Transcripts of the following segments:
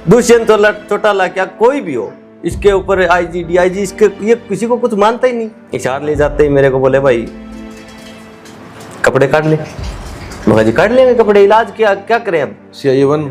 दुष्यंत चौटाला क्या कोई भी हो, इसके ऊपर आईजी डीआईजी इसके ये किसी को कुछ मानता ही नहीं। इशार ले जाते ही मेरे को बोले भाई कपड़े काट ले। मैं जी काट लेंगे कपड़े, इलाज क्या करें अब। CIA 1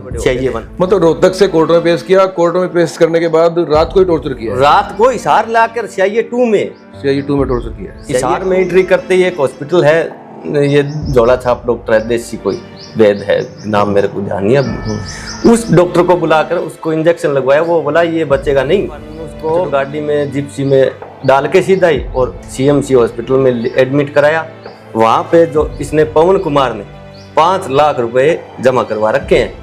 मतलब रोहतक से कोर्ट में पेश किया, कोर्ट में पेश करने के बाद रात को ही टॉर्चर किया, रात को इशार लाकर CIA 2 में टॉर्चर किया। इशार में एंट्री करते ही एक हॉस्पिटल है, ये झोला छाप डॉक्टर है, देसी कोई वैद है, नाम मेरे को ध्यान नहीं अब। उस डॉक्टर को बुलाकर उसको इंजेक्शन लगवाया, वो बोला ये बचेगा नहीं। उसको गाड़ी में जिप्सी में डाल के सीधा ही और CMC हॉस्पिटल में एडमिट कराया। वहाँ पे जो इसने पवन कुमार ने 5 लाख रुपए जमा करवा रखे हैं।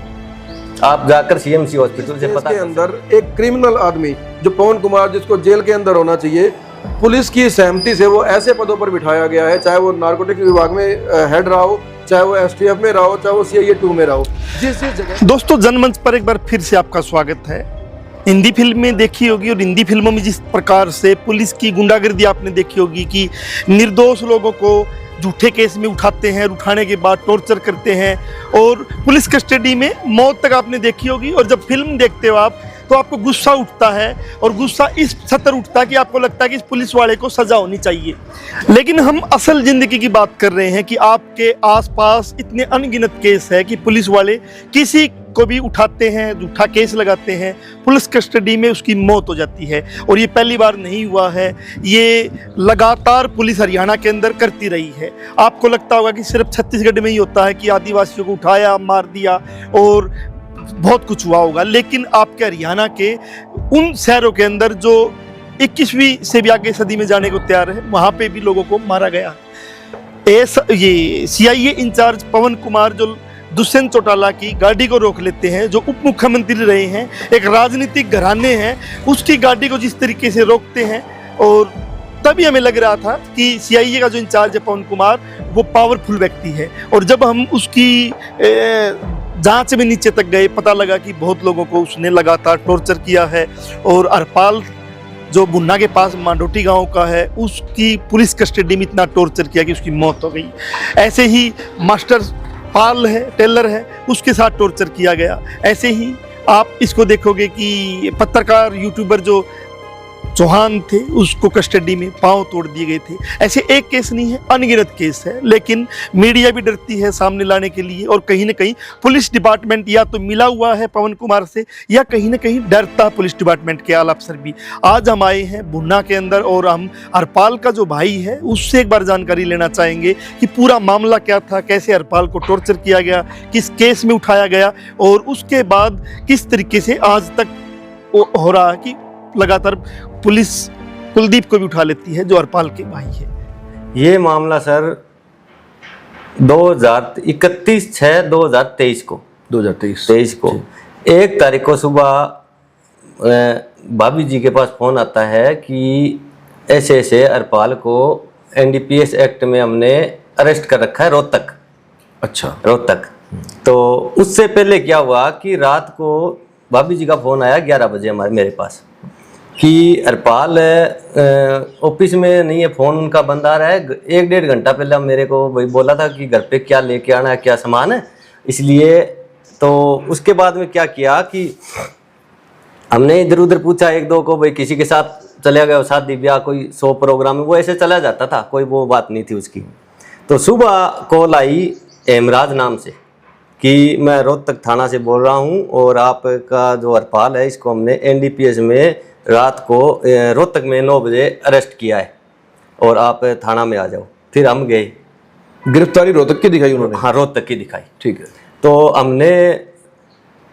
आप जाकर CMC हॉस्पिटल से पता। इसके अंदर एक क्रिमिनल आदमी जो पवन कुमार, जिसको जेल के अंदर होना चाहिए, पुलिस की सहमति से वो ऐसे पदों पर बिठाया गया है, चाहे वो नारकोटिक विभाग में हेड रहा हो, चाहे वो STF में रहा हो, चाहे वो CIA 2 में रहा हो, जिस जगह। दोस्तों, जनमंच पर एक बार फिर से आपका स्वागत है। हिंदी फिल्में देखी होगी और हिंदी फिल्मों में जिस प्रकार से पुलिस की गुंडागर्दी आपने देखी होगी कि निर्दोष लोगों को झूठे केस में उठाते हैं, उठाने के बाद टॉर्चर करते हैं और पुलिस कस्टडी में मौत तक आपने देखी होगी। और जब फिल्म देखते हो आप तो आपको गुस्सा उठता है और गुस्सा इस सतर उठता है कि आपको लगता है कि इस पुलिस वाले को सजा होनी चाहिए। लेकिन हम असल जिंदगी की बात कर रहे हैं कि आपके आसपास इतने अनगिनत केस है कि पुलिस वाले किसी को भी उठाते हैं, झूठा केस लगाते हैं, पुलिस कस्टडी में उसकी मौत हो जाती है। और ये पहली बार नहीं हुआ है, ये लगातार पुलिस हरियाणा के अंदर करती रही है। आपको लगता होगा कि सिर्फ छत्तीसगढ़ में ही होता है कि आदिवासियों को उठाया, मार दिया और बहुत कुछ हुआ होगा, लेकिन आपके हरियाणा के उन शहरों के अंदर जो 21वीं से भी आगे सदी में जाने को तैयार है, वहाँ पे भी लोगों को मारा गया। ये CIA इंचार्ज पवन कुमार जो दुष्यंत चौटाला की गाड़ी को रोक लेते हैं, जो उप मुख्यमंत्री रहे हैं, एक राजनीतिक घराने हैं, उसकी गाड़ी को जिस तरीके से रोकते हैं, और तभी हमें लग रहा था कि CIA का जो इंचार्ज है पवन कुमार वो पावरफुल व्यक्ति है। और जब हम उसकी जांच में नीचे तक गए, पता लगा कि बहुत लोगों को उसने लगातार टॉर्चर किया है। और हरपाल जो बुन्ना के पास मांडोटी गांव का है, उसकी पुलिस कस्टडी में इतना टॉर्चर किया कि उसकी मौत हो गई। ऐसे ही मास्टर पाल है, टेलर है, उसके साथ टॉर्चर किया गया। ऐसे ही आप इसको देखोगे कि पत्रकार यूट्यूबर जो चौहान थे, उसको कस्टडी में पांव तोड़ दिए गए थे। ऐसे एक केस नहीं है, अनगिनत केस है, लेकिन मीडिया भी डरती है सामने लाने के लिए। और कहीं ना कहीं पुलिस डिपार्टमेंट या तो मिला हुआ है पवन कुमार से, या कहीं ना कहीं डरता पुलिस डिपार्टमेंट के आला अफसर भी। आज हम आए हैं बुन्ना के अंदर और हम हरपाल का जो भाई है उससे एक बार जानकारी लेना चाहेंगे कि पूरा मामला क्या था, कैसे हरपाल को टॉर्चर किया गया, किस केस में उठाया गया, और उसके बाद किस तरीके से आज तक हो रहा है कि लगातार पुलिस कुलदीप को भी उठा लेती है जो हरपाल के भाई है। ये मामला सर 31/6/2023 को 2023 को 1 तारीख को सुबह भाभी जी के पास फोन आता है कि ऐसे हरपाल को NDPS एक्ट में हमने अरेस्ट कर रखा है रोहतक। अच्छा, रोहतक। तो उससे पहले क्या हुआ कि रात को भाभी जी का फोन आया 11 बजे मेरे पास कि हरपाल ऑफिस में नहीं है, फोन उनका बंद आ रहा है। 1-1.5 घंटा पहले मेरे को वही बोला था कि घर पे क्या लेके आना है, क्या सामान है, इसलिए। तो उसके बाद में क्या किया कि हमने इधर उधर पूछा 1-2 को, भाई किसी के साथ चले गए, शादी ब्याह कोई 100 प्रोग्राम में, वो ऐसे चला जाता था, कोई वो बात नहीं थी उसकी। तो सुबह कॉल आई हेमराज नाम से कि मैं रोहतक थाना से बोल रहा हूँ और आपका जो हरपाल है इसको हमने NDPS में रात को रोहतक में 9 बजे अरेस्ट किया है और आप थाना में आ जाओ। फिर हम गए। गिरफ्तारी रोहतक की दिखाई उन्होंने? हाँ, रोहतक की दिखाई। ठीक है। तो हमने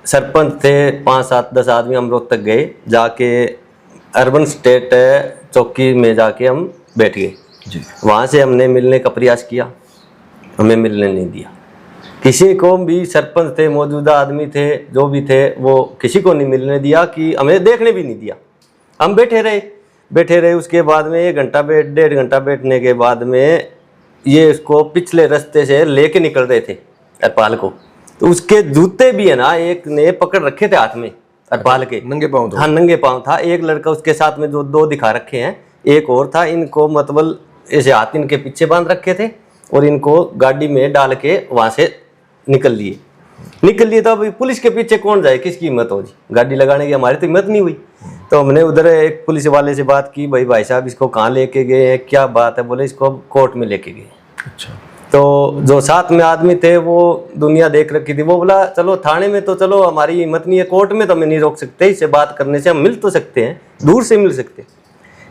सरपंच थे 5-7-10 आदमी, हम रोहतक गए, जाके अर्बन स्टेट चौकी में जाके हम बैठ गए जी। वहाँ से हमने मिलने का प्रयास किया, हमें मिलने नहीं दिया किसी को भी। सरपंच थे, मौजूदा आदमी थे, जो भी थे, वो किसी को नहीं मिलने दिया, कि हमें देखने भी नहीं दिया। हम बैठे रहे। उसके बाद में 1-1.5 घंटा बैठने के बाद में ये इसको पिछले रास्ते से लेके निकल रहे थे हरपाल को। तो उसके जूते भी है ना, एक ने पकड़ रखे थे हाथ में हरपाल के, नंगे पाँव था। हाँ, नंगे पाँव था। एक लड़का उसके साथ में जो 2 दिखा रखे हैं, एक और था। इनको मतलब ऐसे हाथ इनके पीछे बांध रखे थे और इनको गाड़ी में डाल के वहाँ से निकल लिए। निकल लिए तो अभी पुलिस के पीछे कौन जाए, किसकी हिम्मत होगी गाड़ी लगाने की, हमारी तो हिम्मत नहीं हुई। तो हमने उधर एक पुलिस वाले से बात की, भाई साहब इसको कहाँ लेके गए हैं, क्या बात है, बोले इसको कोर्ट में लेके गए। अच्छा। तो जो साथ में आदमी थे वो दुनिया देख रखी थी, वो बोला चलो थाने में तो चलो हमारी हिम्मत नहीं है, कोर्ट में तो हमें नहीं रोक सकते, इससे बात करने से हम मिल तो सकते हैं, दूर से मिल सकते हैं।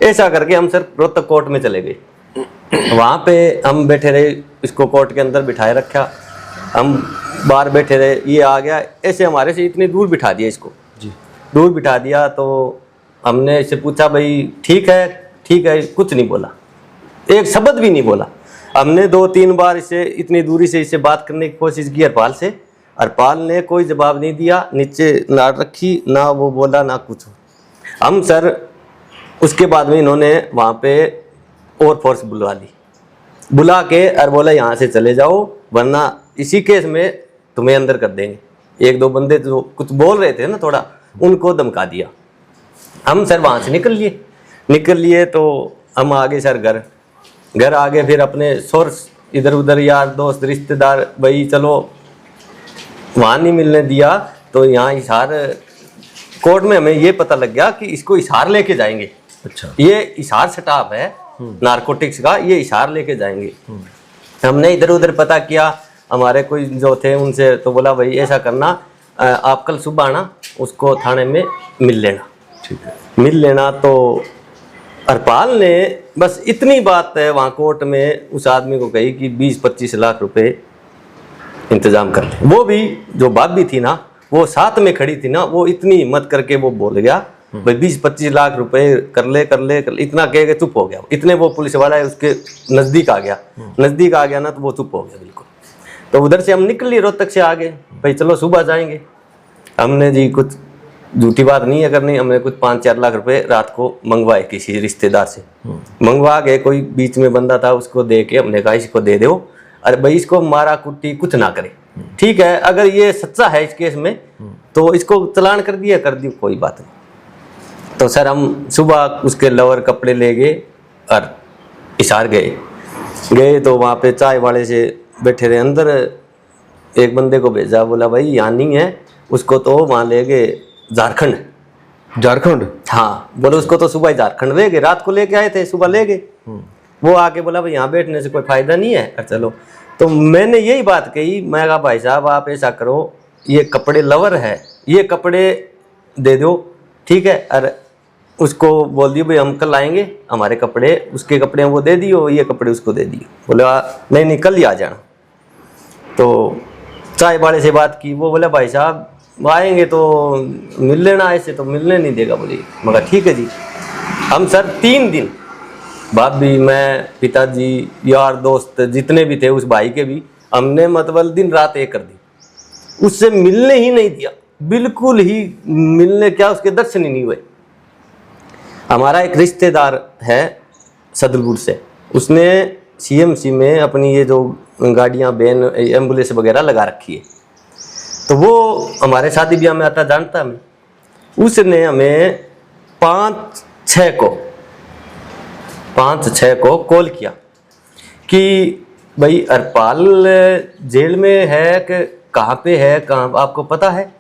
ऐसा करके हम सर रोहतक कोर्ट में चले गए। वहाँ पे हम बैठे रहे, इसको कोर्ट के अंदर बिठाए रखा, हम बाहर बैठे रहे, ये आ गया, ऐसे हमारे से इतनी दूर बिठा दिया इसको जी, दूर बिठा दिया। तो हमने इससे पूछा भाई ठीक है, कुछ नहीं बोला, एक शब्द भी नहीं बोला। हमने 2-3 बार इससे इतनी दूरी से इससे बात करने की कोशिश की हरपाल से, हरपाल ने कोई जवाब नहीं दिया, नीचे ना रखी, ना वो बोला ना कुछ। हम सर उसके बाद में इन्होंने वहाँ पे और फोर्स बुला दी, बुला के और बोला यहाँ से चले जाओ वरना इसी केस में तुम्हें अंदर कर देंगे। 1-2 बंदे जो कुछ बोल रहे थे ना थोड़ा, उनको धमका दिया। हम सर वहाँ से निकल लिए तो हम आगे सर घर आगे, फिर अपने सोर्स इधर उधर यार दोस्त रिश्तेदार, भाई चलो वहाँ नहीं मिलने दिया। तो यहाँ हिसार कोर्ट में हमें ये पता लग गया कि इसको हिसार लेके जाएंगे। अच्छा। ये हिसार स्टाफ है नारकोटिक्स का, ये हिसार लेके जाएंगे। हमने इधर उधर पता किया, हमारे कोई जो थे उनसे, तो बोला भाई ऐसा करना, आप कल सुबह आना, उसको थाने में मिल लेना। ठीक है, मिल लेना। तो हरपाल ने बस इतनी बात है वहाँ कोर्ट में उस आदमी को कही कि 20-25 लाख रुपए इंतजाम कर ले। वो भी जो भाभी थी ना, वो साथ में खड़ी थी ना, वो इतनी हिम्मत करके वो बोल गया भाई 20-25 लाख रुपए कर ले, इतना कह के चुप हो गया। इतने वो पुलिस वाला है उसके नज़दीक आ गया ना, तो वो चुप हो गया बिल्कुल। तो उधर से हम निकल रोहतक से आ गए, भाई चलो सुबह जाएंगे। हमने जी कुछ झूठी बात नहीं है करनी, हमने कुछ 5-4 लाख रुपए रात को मंगवाए किसी रिश्तेदार से, मंगवा के कोई बीच में बंदा था उसको दे के हमने कहा इसको दे दो, अरे भाई इसको मारा कुट्टी कुछ ना करे, ठीक है, अगर ये सच्चा है इस केस में तो इसको चालान कर दिया, कोई बात नहीं। तो सर हम सुबह उसके लवर कपड़े ले गए और हिसार गए तो वहाँ पे चाय वाले से बैठे रहे, अंदर एक बंदे को भेजा, बोला भाई यहाँ नहीं है, उसको तो वहाँ ले गए झारखंड। हाँ, बोले उसको तो सुबह ही झारखंड ले गए, रात को लेके आए थे, सुबह ले गए। वो आके बोला भाई यहाँ बैठने से कोई फायदा नहीं है, चलो। तो मैंने यही बात कही, मैं कहा भाई साहब आप ऐसा करो, ये कपड़े लवर है, ये कपड़े दे दो, ठीक है, और उसको बोल दियो भाई हम कल आएंगे, हमारे कपड़े उसके कपड़े वो दे दियो, ये कपड़े उसको दे दियो। बोला नहीं कल ही आ जाना। तो चाय वाले से बात की, वो बोला भाई साहब आएंगे तो मिल लेना, ऐसे तो मिलने नहीं देगा। बोली मगर ठीक है जी। हम सर 3 दिन भाभी, मैं, पिताजी, यार दोस्त जितने भी थे, उस भाई के भी, हमने मतलब दिन रात एक कर दी, उससे मिलने ही नहीं दिया, बिल्कुल ही मिलने क्या, उसके दर्शन ही नहीं हुए। हमारा एक रिश्तेदार है सदलपुर से, उसने CMC में अपनी ये जो गाड़ियाँ वैन एम्बुलेंस वगैरह लगा रखी है, तो वो हमारे शादी ब्याह में आता, जानता हमें। उसने हमें 5-6 को कॉल किया कि भाई हरपाल जेल में है कि कहाँ पे है, कहाँ आपको पता है?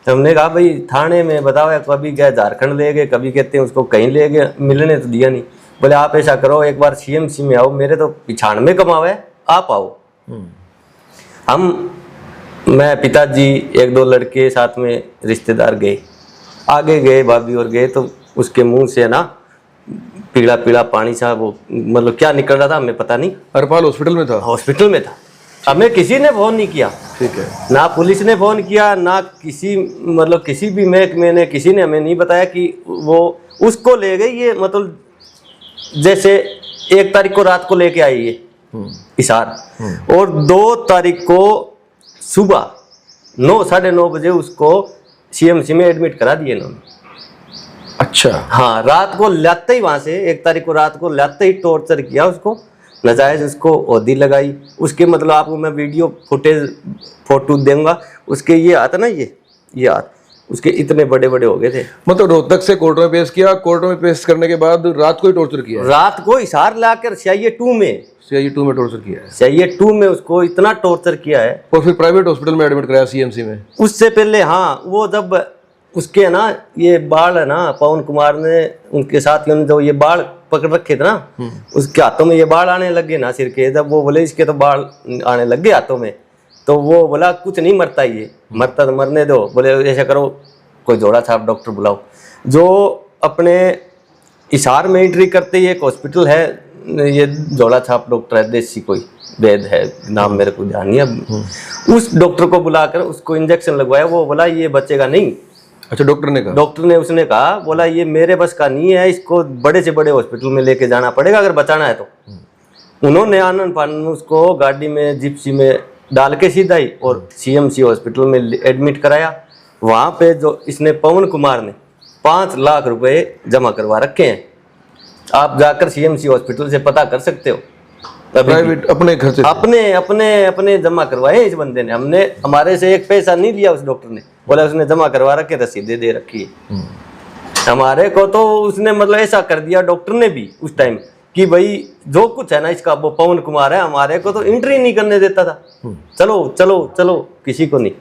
हमने कहा भाई थाने में बताओ, कभी गए झारखंड ले गए, कभी कहते हैं उसको कहीं ले गए, मिलने तो दिया नहीं। बोले आप ऐसा करो, एक बार CMC में आओ, मेरे तो 95 कमावा है, आप आओ। मैं, पिताजी, 1-2 लड़के साथ में रिश्तेदार गए, आगे गए भाभी और गए, तो उसके मुंह से ना पीला पीला पानी सा, वो मतलब क्या निकल रहा था हमें पता नहीं। हरपाल हॉस्पिटल में था? हॉस्पिटल में था। हमें किसी ने फोन नहीं किया, ठीक है, ना पुलिस ने फोन किया, ना किसी मतलब किसी भी महकमे ने, किसी ने हमें नहीं बताया कि वो उसको ले गई। ये मतलब जैसे 1 तारीख को रात को लेके आई ये हिसार, और 2 तारीख को सुबह 9-9:30 बजे उसको CMC में एडमिट करा दिए इन्होंने। अच्छा। हाँ, रात को लाते ही वहां से 1 तारीख को रात को लाते ही टॉर्चर किया उसको, नजायज उसको ओदी लगाई। उसके मतलब आपको मैं वीडियो फुटेज फोटो दूंगा, उसके ये आता ना, ये हाथ, उसके इतने बड़े बड़े हो गए थे। मतलब रोहतक से कोर्ट में पेश किया, कोर्ट में पेश करने के बाद रात को ही टॉर्चर किया, रात को हिसार लाकर CIA 2 में, CIA 2 में टॉर्चर किया है, CIA 2 में उसको इतना टॉर्चर किया है। और फिर प्राइवेट हॉस्पिटल में एडमिट कराया CMC में। उससे पहले हाँ, वो जब उसके ना ये बाल है ना, पवन कुमार ने उनके साथियों ने जो ये बाल पकड़ रखे थे ना, उसके हाथों में ये बाल आने लगे ना सिर के, जब वो बोले इसके तो बाल आने लग गए हाथों में, तो वो बोला कुछ नहीं मरता, ये मरता तो मरने दो। बोले ऐसा करो, कोई जोड़ा छाप डॉक्टर बुलाओ। जो अपने हिसार में एंट्री करते ही एक हॉस्पिटल है, ये जोड़ा छाप डॉक्टर है, देसी कोई वैद है, नाम मेरे को ध्यान नहीं है, उस डॉक्टर को बुलाकर उसको इंजेक्शन लगवाया। वो बोला ये बचेगा नहीं। अच्छा, डॉक्टर ने कहा? डॉक्टर ने उसने कहा, बोला ये मेरे बस का नहीं है, इसको बड़े से बड़े हॉस्पिटल में लेके जाना पड़ेगा अगर बचाना है तो। उन्होंने आनंद फानन उसको गाड़ी में जिप्सी में डाल के सीधा ही और CMC हॉस्पिटल में एडमिट कराया। वहाँ पे जो इसने पवन कुमार ने 5 लाख रुपए जमा करवा रखे हैं। आप जाकर CMC हॉस्पिटल से पता कर सकते हो। प्राइवेट अपने खर्चे से? अपने अपने अपने जमा करवाए इस बंदे ने। हमने हमारे से एक पैसा नहीं लिया उस डॉक्टर ने, बोला उसने जमा करवा रखे, रसीदें दे रखी है हमारे को। तो उसने मतलब ऐसा कर दिया डॉक्टर ने भी उस टाइम कि भाई जो कुछ है ना इसका, वो पवन कुमार है, हमारे को तो एंट्री नहीं करने देता था। चलो चलो चलो, किसी को नहीं।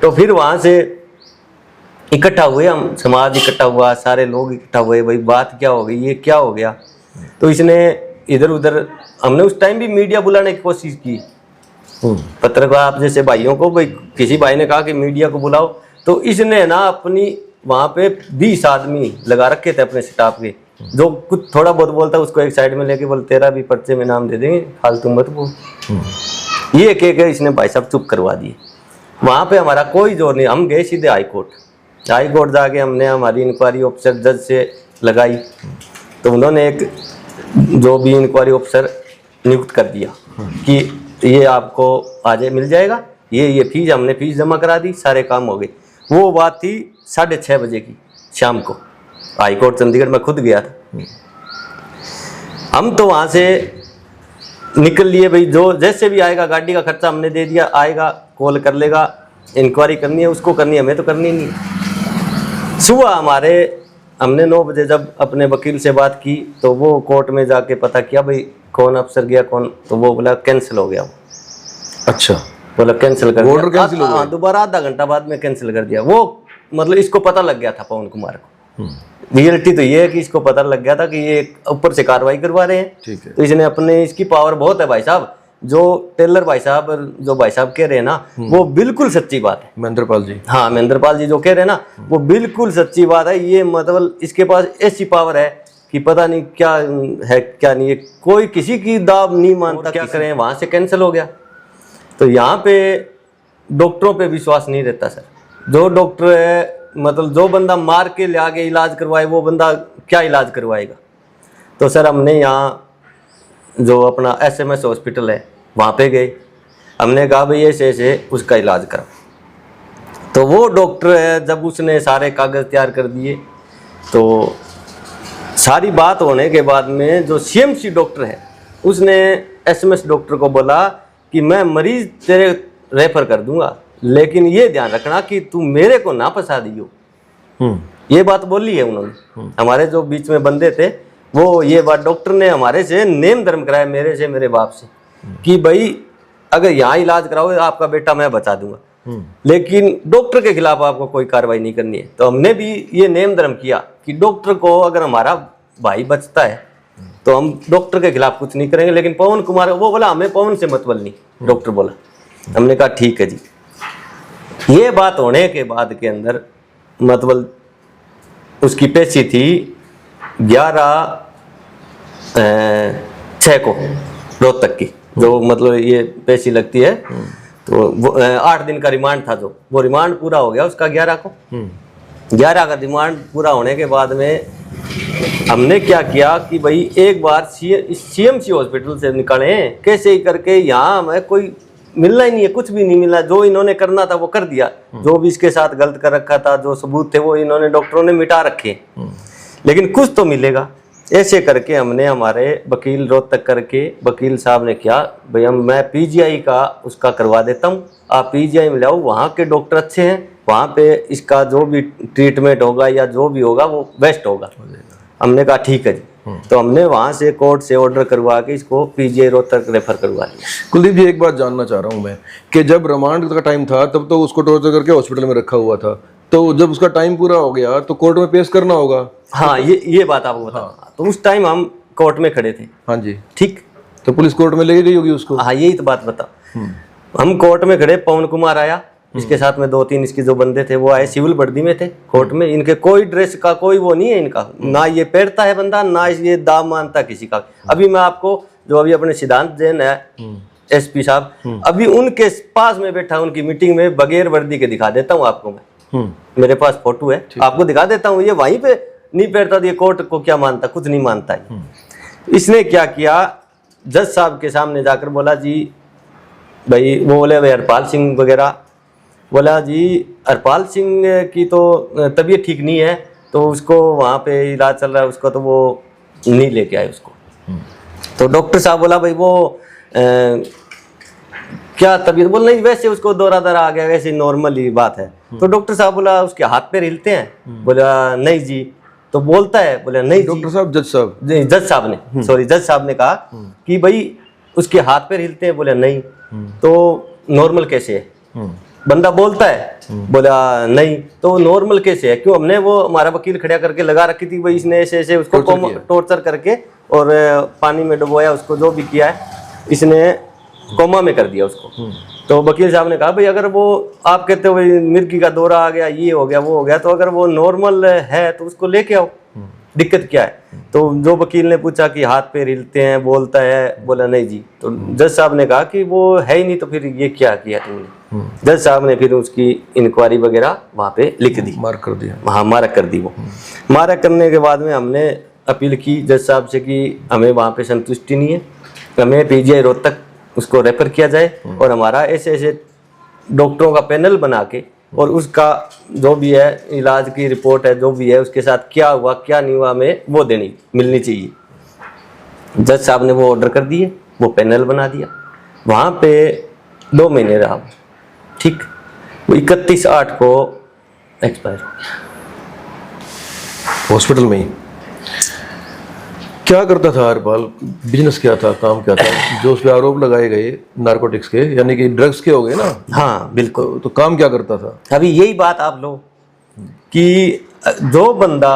तो फिर वहां से इकट्ठा हुए हम, समाज इकट्ठा हुआ, सारे लोग इकट्ठा हुए, भाई बात क्या हो गई, ये क्या हो गया। तो इसने इधर उधर, हमने उस टाइम भी मीडिया बुलाने की कोशिश की, पत्रकार आप जैसे भाइयों को, भाई किसी भाई ने कहा कि मीडिया को बुलाओ, तो इसने ना अपनी वहां पे 20 आदमी लगा रखे थे अपने स्टाफ के, जो कुछ थोड़ा बहुत बोलता उसको एक साइड में लेके बोल तेरा भी पर्चे में नाम दे देंगे, फालतू मत बोल। ये कह के इसने भाई साहब चुप करवा दिए। वहां पे हमारा कोई जोर नहीं, हम गए सीधे हाई कोर्ट जाके हमने हमारी इंक्वायरी ऑफिसर जज से लगाई। तो उन्होंने एक जो भी इंक्वायरी ऑफिसर नियुक्त कर दिया कि ये आपको आज मिल जाएगा, ये फीस, हमने फीस जमा करा दी, सारे काम हो गए। वो बात थी 6:30 बजे की शाम को, हाई कोर्ट चंडीगढ़ में खुद गया था। हम तो वहाँ से निकल लिए, भाई जो जैसे भी आएगा, गाड़ी का खर्चा हमने दे दिया, आएगा कॉल कर लेगा, इंक्वायरी करनी है उसको करनी है, हमें तो करनी नहीं। सुबह हमने 9 बजे जब अपने वकील से बात की, तो वो कोर्ट में जाके पता किया भाई कौन अफसर गया कौन, तो वो बोला कैंसिल हो गया। अच्छा, बोला कैंसिल कर ऑर्डर कैंसिल हो गया। दोबारा आधा घंटा बाद में कैंसिल कर दिया। वो मतलब इसको पता लग गया था पवन कुमार को। रियलिटी तो ये है कि इसको पता लग गया था कि ये ऊपर से कार्रवाई करवा रहे हैं। ठीक है। तो इसने अपने, इसकी पावर बहुत है भाई साहब। जो टेलर भाई साहब, जो भाई साहब कह रहे हैं ना, वो बिल्कुल सच्ची बात है। महेंद्रपाल जी, हाँ महेंद्रपाल जी जो कह रहे हैं ना, वो बिल्कुल सच्ची बात है। ये मतलब इसके पास ऐसी पावर है कि पता नहीं क्या है क्या नहीं है, कोई किसी की दाब नहीं मानता। क्या करें, वहां से कैंसिल हो गया। तो यहाँ पे डॉक्टरों पे विश्वास नहीं रहता सर। जो डॉक्टर है, मतलब जो बंदा मार के ले आके इलाज करवाए, वो बंदा क्या इलाज करवाएगा। तो सर हमने यहाँ जो अपना SMS हॉस्पिटल है वहाँ पे गए, हमने कहा भाई ऐसे ऐसे उसका इलाज करो। तो वो डॉक्टर है, जब उसने सारे कागज़ तैयार कर दिए, तो सारी बात होने के बाद में जो CMC डॉक्टर है उसने SMS डॉक्टर को बोला कि मैं मरीज तेरे रेफर कर दूंगा, लेकिन ये ध्यान रखना कि तू मेरे को ना फंसा दियो। ये बात बोली है उन्होंने। हमारे जो बीच में बंदे थे, वो ये बात डॉक्टर ने हमारे से नेम धर्म कराया, मेरे से, मेरे बाप से, कि भाई अगर यहाँ इलाज कराओगे आपका बेटा मैं बचा दूंगा, लेकिन डॉक्टर के खिलाफ आपको कोई कार्रवाई नहीं करनी है। तो हमने भी ये नेम धर्म किया कि डॉक्टर को, अगर हमारा भाई बचता है तो हम डॉक्टर के खिलाफ कुछ नहीं करेंगे। लेकिन पवन कुमार, वो बोला हमें पवन से मतलब नहीं, डॉक्टर बोला। हमने कहा ठीक है जी। ये बात होने के बाद के अंदर मतलब उसकी पेशी थी 11/6 को रोहतक की, जो मतलब ये पेशी लगती है। तो वो 8 दिन का रिमांड था, जो वो रिमांड पूरा हो गया उसका 11 को। 11 का रिमांड पूरा होने के बाद में हमने क्या किया कि भाई एक बार CMC हॉस्पिटल से निकले कैसे ही करके, यहाँ हमें कोई मिलना ही नहीं है, कुछ भी नहीं मिला। जो इन्होंने करना था वो कर दिया, जो भी इसके साथ गलत कर रखा था, जो सबूत थे वो इन्होंने, डॉक्टरों ने मिटा रखे। लेकिन कुछ तो मिलेगा। ऐसे करके हमने हमारे वकील रोहतक करके वकील साहब ने किया, भाई मैं पीजीआई का उसका करवा देता हूँ, आप पीजीआई में लाओ, वहाँ के डॉक्टर अच्छे हैं, वहाँ पे इसका जो भी ट्रीटमेंट होगा या जो भी होगा वो बेस्ट होगा। हमने कहा ठीक है जी। तो हमने वहाँ से कोर्ट से ऑर्डर करवा के इसको पीजीआई रोहतक रेफर करवा लिया। कुलदीप जी, एक बात जानना चाह रहा हूँ मैं कि जब रिमांड का टाइम था तब तो उसको टॉर्चर करके हॉस्पिटल में रखा हुआ था, तो जब उसका टाइम पूरा हो गया तो कोर्ट में पेश करना होगा। हाँ, ये बात आपको बता। तो उस टाइम हम कोर्ट में खड़े थे। हाँ जी, ठीक। तो पुलिस कोर्ट में लेके गई होगी उसको। हाँ, यही तो बात बता। हम कोर्ट में खड़े, पवन कुमार आया, इसके साथ में 2-3 इसके जो बंदे थे वो आए, सिविल वर्दी में थे कोर्ट में। इनके कोई ड्रेस का कोई वो नहीं है इनका, ना ये पहनता है बंदा, ना ये दाम मानता किसी का। अभी मैं आपको जो अभी अपने सिद्धांत जैन है एसपी साहब, अभी उनके पास में बैठा उनकी मीटिंग में बगैर वर्दी के दिखा देता हूँ आपको मैं, मेरे पास फोटो है, आपको दिखा देता हूँ। ये वहीं पे नहीं पहनता, ये कोर्ट को क्या मानता, कुछ नहीं मानता है। इसने क्या किया, जज साहब के सामने जाकर बोला जी भाई, वो बोले भाई हरपाल सिंह वगैरह, बोला जी हरपाल सिंह की तो तबीयत ठीक नहीं है, तो उसको वहाँ पे इलाज चल रहा है उसका, तो वो नहीं लेके आए उसको। तो डॉक्टर साहब बोला भाई वो क्या तबीयत, बोल नहीं वैसे उसको दौरा आ गया, वैसे नॉर्मल ही बात है। तो डॉक्टर साहब बोला उसके हाथ पैर हिलते हैं, बोला नहीं जी। तो बोलता है, बोला नहीं डॉक्टर साहब, जज साहब ने, सॉरी जज साहब ने कहा कि भाई उसके हाथ पैर हिलते हैं, बोला नहीं। तो नॉर्मल कैसे है, बंदा बोलता है, बोला नहीं। तो नॉर्मल कैसे है, क्यों, हमने वो हमारा वकील खड़ा करके लगा रखी थी भाई, इसने ऐसे ऐसे उसको टॉर्चर करके और पानी में डुबोया उसको, जो भी किया है इसने कोमा में कर दिया उसको। तो वकील साहब ने कहा भाई अगर वो आप कहते हो भाई मिर्गी का दौरा आ गया, ये हो गया वो हो गया, तो अगर वो नॉर्मल है तो उसको लेके आओ, दिक्कत क्या है। तो जो वकील ने पूछा कि हाथ पैर हिलते हैं, बोलता है, बोला नहीं जी। तो जज साहब ने कहा कि वो है ही नहीं, तो फिर ये क्या किया तुमने। जज साहब ने फिर उसकी इंक्वायरी वगैरह वहाँ पे लिख दी, मार्क कर दिया। हाँ, मार्क कर दी। वो मार्क करने के बाद में हमने अपील की जज साहब से कि हमें वहाँ पे संतुष्टि नहीं है, हमें पीजीआई रोहतक उसको रेफर किया जाए, और हमारा ऐसे ऐसे डॉक्टरों का पैनल बना के, और उसका जो भी है इलाज की रिपोर्ट है, जो भी है उसके साथ क्या हुआ क्या नहीं हुआ, हमें वो मिलनी चाहिए। जज साहब ने वो ऑर्डर कर दिए, वो पैनल बना दिया। वहाँ पे 2 महीने रहा, ठीक। वो 31/8 को एक्सपायर हो गया हॉस्पिटल में ही। क्या करता था हरपाल, बिजनेस क्या था, काम क्या था, जो उस पर आरोप लगाए गए नारकोटिक्स के, यानी कि ड्रग्स के हो गए ना। हाँ बिल्कुल। तो काम क्या करता था। अभी यही बात आप लो कि जो बंदा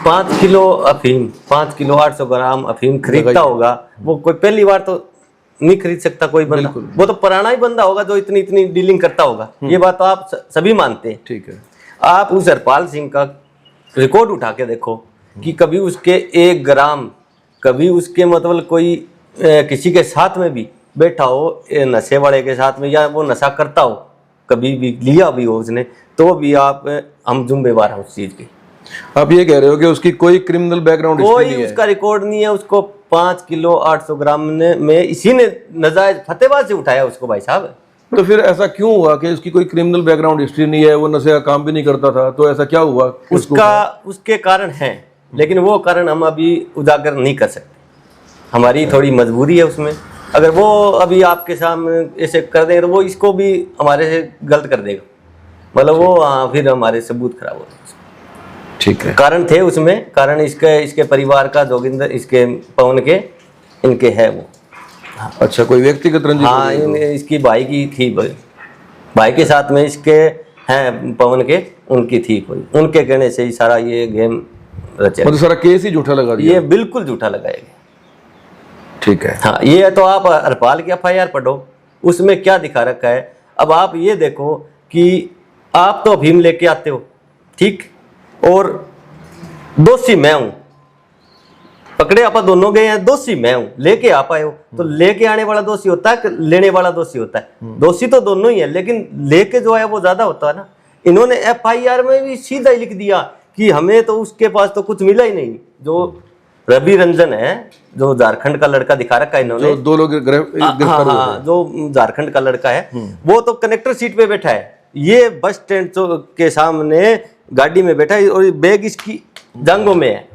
5 किलो अफीम, 5 किलो 800 ग्राम अफीम खरीदता होगा, वो कोई पहली बार तो नहीं खरीद सकता कोई बंदा, वो तो पुराना ही बंदा होगा जो इतनी इतनी डीलिंग करता होगा। ये बात तो आप सभी मानते हैं, ठीक है। आप उस हरपाल सिंह का रिकॉर्ड उठा के देखो कि कभी उसके 1 ग्राम, कभी उसके मतलब कोई किसी के साथ में भी बैठा हो, नशे वाले के साथ में, या वो नशा करता हो, कभी भी लिया भी हो उसने, तो भी आप हम जुम्मेवार हैं उस चीज के। आप ये कह रहे हो कि उसकी कोई क्रिमिनल बैकग्राउंड कोई उसका रिकॉर्ड नहीं है, उसको 5 किलो 800 ग्राम में इसी ने नजायज फतेहबाद से उठाया उसको भाई साहब। तो फिर ऐसा क्यों हुआ कि उसकी कोई क्रिमिनल बैकग्राउंड हिस्ट्री नहीं है, वो नशे का काम भी नहीं करता था, तो ऐसा क्या हुआ। उसके कारण है, लेकिन वो कारण हम अभी उजागर नहीं कर सकते, हमारी थोड़ी मजबूरी है उसमें। अगर वो अभी आपके सामने ऐसे कर देंगे तो वो इसको भी हमारे से गलत कर देगा, मतलब वो फिर हमारे सबूत खराब हो जाएंगे। ठीक है। कारण थे उसमें, कारण इसके परिवार का, जोगिंदर, इसके पवन के, इनके है वो। अच्छा, कोई व्यक्तिगत रंजिश। हाँ, इसकी भाई की थी, भाई के साथ में इसके हैं पवन के, उनकी थी कोई, उनके कहने से ही सारा ये गेम रचा। मतलब सारा केस ही झूठा लगा दिया। ये बिल्कुल झूठा लगाएगा। ठीक है। हाँ, ये तो आप हरपाल की FIR पढ़ो, उसमें क्या दिखा रखा है। अब आप ये देखो कि आप तो अफीम लेके आते हो, ठीक, और दोषी मैं हूं, पकड़े आप दोनों गए हैं, दोषी मैं हूं, लेके आप आए हो, तो लेके आने वाला दोषी होता है, लेने वाला दोषी होता है। दोषी तो दोनों ही है, लेकिन लेके जो है वो ज्यादा होता है ना। इन्होंने FIR में भी सीधा ही लिख दिया कि हमें तो उसके पास तो कुछ मिला ही नहीं। जो रवि रंजन है, जो झारखंड का लड़का दिखा रखा है इन्होंने, 2 लोग गिरफ्तार हुए थे। जो झारखंड का लड़का है, वो तो कनेक्टर सीट पे बैठा है, ये बस स्टैंड के सामने गाड़ी में बैठा है, और बैग इसकी जांघों में है।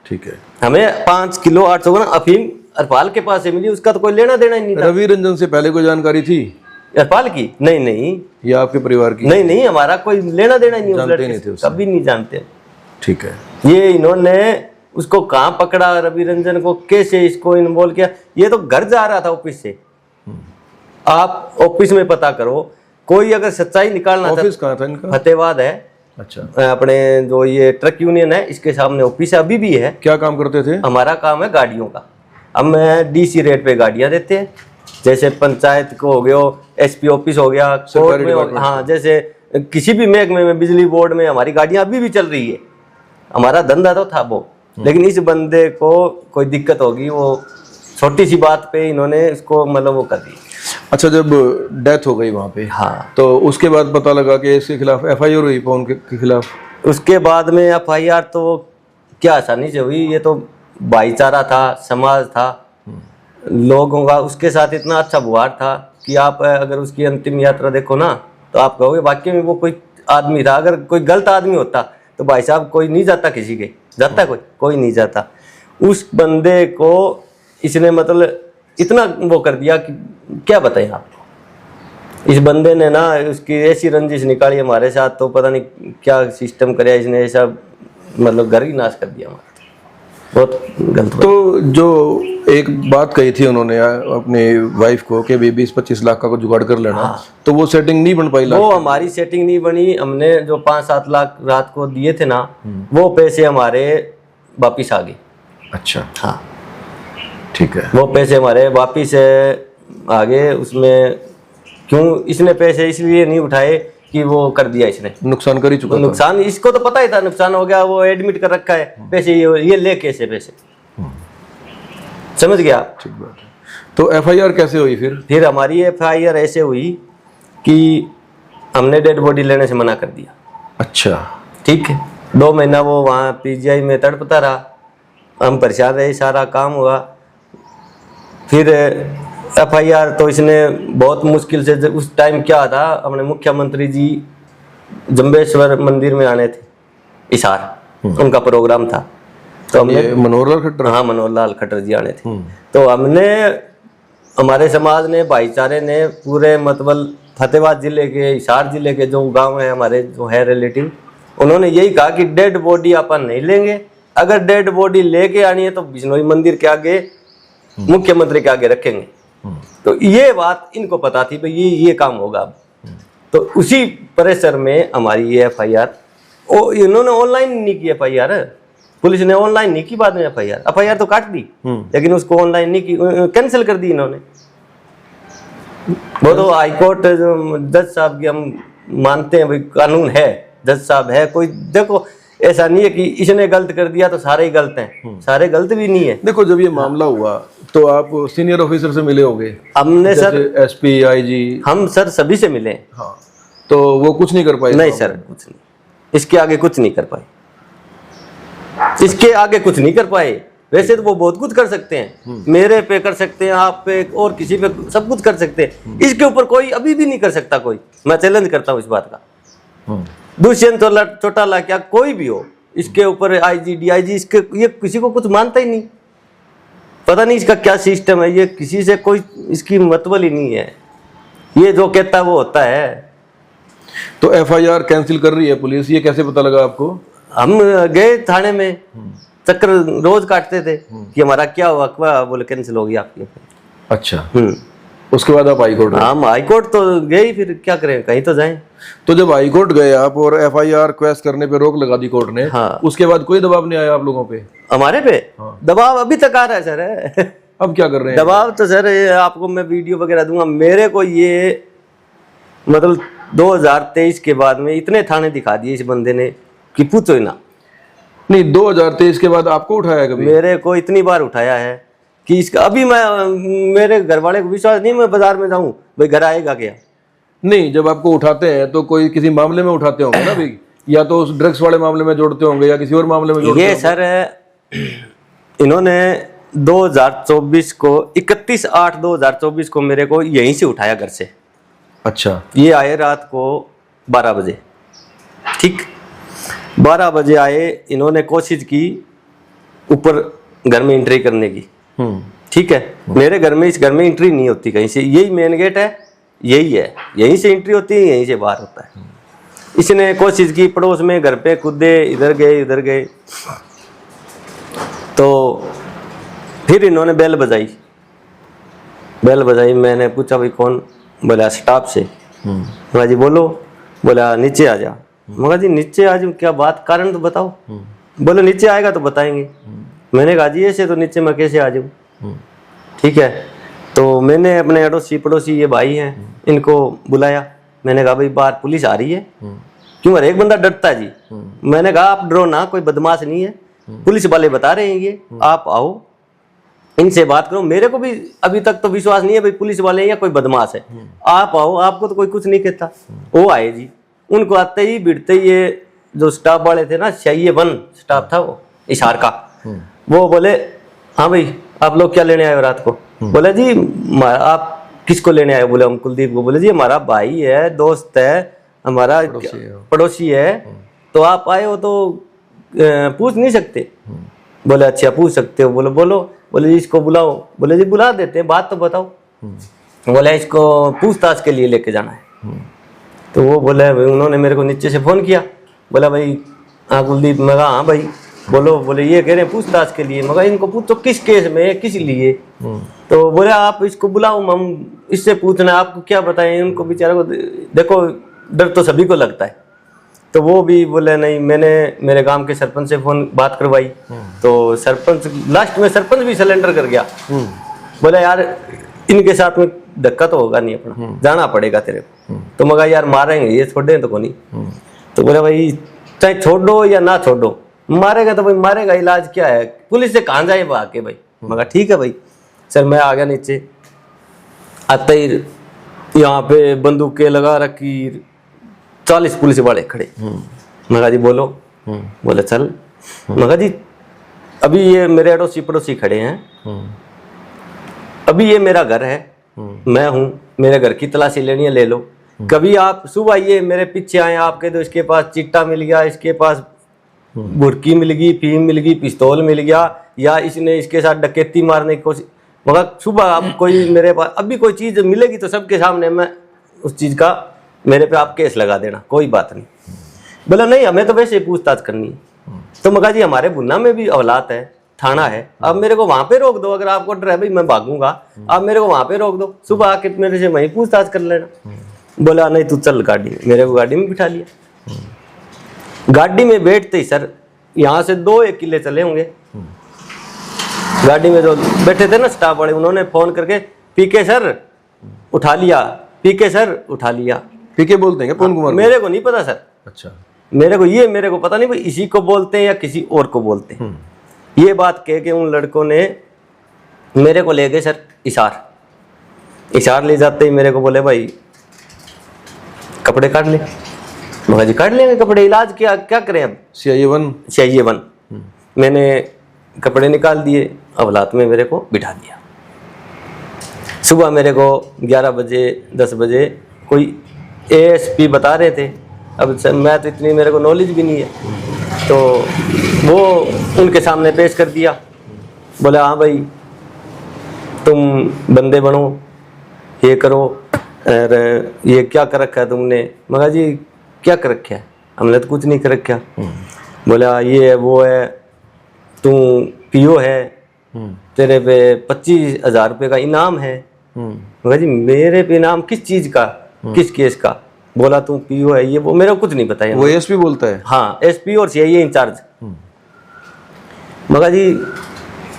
ठीक है। हमें 5 किलो 800 ग्राम अफीम हरपाल के पास से मिली, उसका तो कोई लेना देना ही नहीं था। रवि रंजन से पहले कोई जानकारी थी हरपाल की? नहीं नहीं, या आपके परिवार की? नहीं नहीं, हमारा कोई लेना देना ही नहीं, उस जानते लड़के नहीं से, थे उससे? कभी नहीं जानते। ठीक है। ये इन्होंने उसको कहाँ पकड़ा, रवि रंजन को कैसे इसको इन्वॉल्व किया, ये तो घर जा रहा था ऑफिस से। आप ऑफिस में पता करो, कोई अगर सच्चाई निकालना ऑफिस कहाँ था इनका? फतेहाबाद है। अच्छा। अपने जो ये ट्रक यूनियन है इसके सामने ऑफिस है, अभी भी है। क्या काम करते थे? हमारा काम है गाड़ियों का। हम डीसी रेट पे गाड़ियां देते हैं, जैसे पंचायत को हो गया, एसपी ऑफिस हो गया, कोर्ट में हो, हाँ, जैसे किसी भी महकमे में, बिजली बोर्ड में हमारी गाड़ियां अभी भी चल रही है। हमारा धंधा तो था वो, लेकिन इस बंदे को कोई दिक्कत होगी, वो छोटी सी बात पे इन्होंने इसको मतलब वो कर दी। अच्छा, जब डेथ हो गई वहाँ पे, हाँ, तो उसके बाद पता लगा कि इसके खिलाफ एफआईआर हुई पवन के खिलाफ? उसके बाद में एफआईआर तो क्या आसानी से हुई, ये तो भाईचारा था, समाज था, लोगों का उसके साथ इतना अच्छा व्यवहार था कि आप अगर उसकी अंतिम यात्रा देखो ना तो आप कहोगे वाकई में वो कोई आदमी था। अगर कोई गलत आदमी होता तो भाई साहब कोई नहीं जाता, किसी के जाता, कोई नहीं जाता। उस बंदे को इसने मतलब इतना वो कर दिया कि क्या बताएं आपको। इस बंदे ने ना उसकी ऐसी रंजिश निकाली हमारे साथ, तो पता नहीं क्या सिस्टम कराया इसने, ऐसा मतलब घर ही नाश कर दिया हमारा, बहुत गलत। तो जो एक बात कही थी उन्होंने अपने वाइफ को कि 20-25 लाख का को जुगाड़ कर लेना, तो वो सेटिंग नहीं बन पाई? वो हमारी सेटिंग नहीं बनी। हमने जो 5-7 लाख रात को दिए थे ना, वो पैसे हमारे वापिस आ गए। अच्छा, हाँ, ठीक है। वो पैसे हमारे वापिस आ गए। उसमें क्यों इसने पैसे इसलिए नहीं उठाए कि वो कर दिया इसने, नुकसान कर ही चुका था। नुकसान इसको तो पता ही था, नुकसान हो गया, वो एडमिट कर रखा है, पैसे ये ले कैसे पैसे, समझ गया? ठीक बात है। तो एफआईआर कैसे हुई फिर? हमारी एफआईआर ऐसे हुई कि हमने डेड बॉडी लेने से मना कर दिया। अच्छा, ठीक है। 2 महीना वो वहाँ पीजीआई में तड़पता रहा, हम परेशान रहे, सारा काम हुआ। फिर एफआईआर तो इसने बहुत मुश्किल से, उस टाइम क्या था, अपने मुख्यमंत्री जी जम्बेश्वर मंदिर में आने थे, इशार उनका प्रोग्राम था, तो हमने मनोहर लाल खट्टर? हाँ, मनोहर लाल खट्टर जी आने थे। तो हमने, हमारे समाज ने, भाईचारे ने, पूरे मतलब फतेहाबाद जिले के, हिसार जिले के जो गांव है हमारे, जो है रिलेटिव, उन्होंने यही कहा कि डेड बॉडी अपन नहीं लेंगे, अगर डेड बॉडी लेके आनी है तो बिश्नोई मंदिर के आगे, मुख्यमंत्री के आगे रखेंगे। तो ये बात इनको पता थी भाई ये काम होगा अब। तो उसी प्रेशर में हमारी ये एफआईआर, इन्होंने ऑनलाइन नहीं की एफआईआर, पुलिस ने ऑनलाइन नहीं की, बाद में एफआईआर तो काट दी, लेकिन उसको ऑनलाइन नहीं की, कैंसिल कर दी इन्होंने। वो तो हाईकोर्ट जज साहब की हम मानते हैं भाई, कानून है, जज साहब है, कोई देखो ऐसा नहीं है कि इसने गलत कर दिया तो सारे ही गलत हैं, सारे गलत भी नहीं है। देखो, जब ये मामला हुआ तो आप सीनियर ऑफिसर से मिले होंगे? हमने सर एसपी, आईजी, हम सर सभी से मिले। हाँ, तो वो कुछ नहीं कर पाए? नहीं सर, कुछ नहीं, इसके आगे कुछ नहीं कर पाए, इसके आगे कुछ नहीं कर पाए। वैसे तो वो बहुत कुछ कर सकते हैं, मेरे पे कर सकते हैं, आप पे और किसी पे सब कुछ कर सकते हैं, इसके ऊपर कोई अभी भी नहीं कर सकता कोई। मैं चैलेंज करता हूँ इस बात का। दुष्यंत चौटाला क्या कोई भी हो, इसके ऊपर आईजी, डीआईजी, इसके ये किसी को कुछ मानता ही नहीं, पता नहीं इसका क्या सिस्टम है, ये किसी से कोई इसकी मतलब ही नहीं है, ये जो कहता है वो होता है। तो एफआईआर कैंसिल कर रही है पुलिस, ये कैसे पता लगा आपको? हम गए थाने में, चक्कर रोज काटते थे कि हमारा क्या हुआ, बोले कैंसिल हो गया आपकी। अच्छा, उसके बाद आप हाईकोर्ट? हम हाईकोर्ट तो गए ही, फिर क्या करें, कहीं तो जाएं। तो जब हाईकोर्ट गए आप और एफआईआर क्वेश्चन करने पे रोक लगा दी कोर्ट ने, हाँ। उसके बाद कोई दबाव नहीं आया आप लोगों पे? हमारे पे दबाव अभी तक आ रहा है सर। अब क्या कर रहे हैं? दबाव तो सर आपको मैं वीडियो वगैरह दूंगा। मेरे को ये मतलब 2023 के बाद में इतने थाने दिखा दिए इस बंदे ने कि पूछो ही ना। नहीं, 2023 के बाद आपको उठाया कभी? मेरे को इतनी बार उठाया है कि इसका अभी मैं, मेरे घर वाले को विश्वास नहीं, मैं बाजार में जाऊं भाई घर आएगा क्या। नहीं, जब आपको उठाते हैं तो कोई किसी मामले में उठाते होंगे ना भाई, या तो उस ड्रग्स वाले मामले में जोड़ते होंगे या किसी और मामले में जोड़ते ये होंगे। सर इन्होंने 2024 को 31/8/2024 को मेरे को यहीं से उठाया घर से। अच्छा, ये आए रात को 12 बजे, ठीक 12 बजे आए, इन्होंने कोशिश की, ऊपर घर में एंट्री करने की। ठीक है, मेरे घर में, इस घर में एंट्री नहीं होती कहीं से, यही मेन गेट है, यही है, यहीं से एंट्री होती है, यहीं से बाहर होता है। इसने कोशिश की, पड़ोस में घर पे कूदे, इधर गए उधर गए, तो फिर इन्होंने बेल बजाई। मैंने पूछा भाई कौन? बोला स्टाफ से। मगा जी बोलो। बोला नीचे आ जा। मगा जी नीचे आ जाऊँ, क्या बात, कारण तो बताओ। बोले नीचे आएगा तो बताएंगे। मैंने कहा जी ऐसे तो नीचे मैं कैसे आ जाऊँ। ठीक है, तो मैंने अपने अड़ोसी पड़ोसी ये भाई हैं, इनको बुलाया। मैंने कहा भाई बाहर पुलिस आ रही है। क्यों? हर एक बंदा डरता है जी। मैंने कहा आप डरो ना, कोई बदमाश नहीं है, पुलिस वाले बता रहे हैं ये, आप आओ इनसे बात करो। मेरे को भी अभी तक तो विश्वास नहीं है भाई पुलिस वाले हैं या कोई बदमाश है, आप आओ, आपको तो कोई कुछ नहीं कहता। वो आए जी, उनको आते ही भिड़ते ही ये जो स्टाफ वाले थे ना, चाहिए 1 स्टाफ था वो इशार का, वो बोले हाँ भाई आप लोग क्या लेने आए हो रात को? बोले जी आप किसको लेने आए? बोले हम कुलदीप को। बोले जी हमारा भाई है, दोस्त है, हमारा पड़ोसी है, तो आप आए हो तो पूछ नहीं सकते? बोले अच्छा पूछ सकते हो। बोले बोलो। बोले जी इसको बुलाओ। बोले जी बुला देते हैं, बात तो बताओ। बोले इसको पूछताछ के लिए लेके जाना है। तो वो बोले उन्होंने मेरे को नीचे से फोन किया। बोला भाई हाँ कुलदीप। मैं कहा हाँ भाई बोलो। बोले ये कह रहे हैं पूछताछ के लिए। मगर इनको पूछो किस केस में, किस लिए? तो बोले आप इसको बुलाओ, हम इससे पूछना, आपको क्या बताएं। उनको बेचारे को देखो डर तो सभी को लगता है। तो वो भी बोले नहीं, मैंने मेरे गांव के सरपंच से बात करवाई, तो सरपंच लास्ट में सरपंच भी सिलेंडर कर गया। बोले यार इनके साथ में धक्का तो होगा नहीं, अपना जाना पड़ेगा तेरे को। तो मगर यार मारेंगे ये, छोड़े तो कोई नहीं। तो बोले भाई चाहे छोड़ो या ना छोड़ो, मारेगा तो भाई मारेगा, इलाज क्या है, पुलिस से कहाँ जाए भाग के भाई। मगर ठीक है भाई। सर मैं आ गया नीचे, आते ही यहाँ पे बंदूकें लगा रखी, 40 पुलिस वाले खड़े। मगा जी बोलो। बोले चल। मगा जी अभी ये मेरे अड़ोसी पड़ोसी खड़े हैं, अभी ये मेरा घर है, मैं हूँ, मेरे घर की तलाशी लेनी है ले लो। कभी आप सुबह ये मेरे पीछे आए, आपके तो इसके पास चिट्टा मिल गया, इसके पास बुरकी मिल गई, फीम मिल गई, पिस्तौल मिल गया, या इसने इसके साथ डकैती मारने की कोशिश। मगर सुबह आप कोई मेरे पास अभी कोई चीज़ मिलेगी तो सबके सामने मैं उस चीज़ का मेरे पे आप केस लगा देना, कोई बात नहीं। बोला नहीं हमें तो वैसे ही पूछताछ करनी है। तो मगा जी हमारे बुन्ना में भी औलाद है, थाना है, अब मेरे को वहां पे रोक दो, अगर आपको डर है भाई मैं भागूंगा, आप मेरे को वहां पे रोक दो, सुबह आके मेरे से वहीं पूछताछ कर लेना। बोला नहीं तू चल गाड़ी में। मेरे को गाड़ी में बिठा लिया। गाड़ी में बैठते ही सर यहाँ से 2-1 किले चले होंगे। गाड़ी में जो बैठे थे ना स्टाफ वाले, उन्होंने फोन करके पीके सर उठा लिया, पीके सर उठा लिया। पीके बोलते हैं क्या पवन कुमार? मेरे को नहीं पता सर। अच्छा। मेरे को पता नहीं भाई इसी को बोलते हैं या किसी और को बोलते हैं। ये बात कह के उन लड़कों ने मेरे को ले गए सर इशार ले जाते ही मेरे को बोले भाई कपड़े काट ले। मगर जी काट लेंगे कपड़े, इलाज क्या करें अब? चाहिए 1। मैंने कपड़े निकाल दिए, अवलात में मेरे को बिठा दिया। सुबह मेरे को 11 बजे 10 बजे कोई ASP बता रहे थे। अब मैं तो इतनी मेरे को नॉलेज भी नहीं है, तो वो उनके सामने पेश कर दिया। बोले हाँ भाई तुम बंदे बनो, ये करो, और ये क्या कर रखा है तुमने? मगर जी क्या कर रखा है? हमने तो कुछ नहीं कर रखा। बोला ये है वो है, तू PO है, तेरे पे 25,000 रुपये का इनाम है। मगर जी मेरे पे इनाम किस चीज़ का, किस केस का? बोला तू PO है, ये वो मेरे को कुछ नहीं बताया। वो ASP बोलता है? हाँ SP और CIA इंचार्ज। मगर जी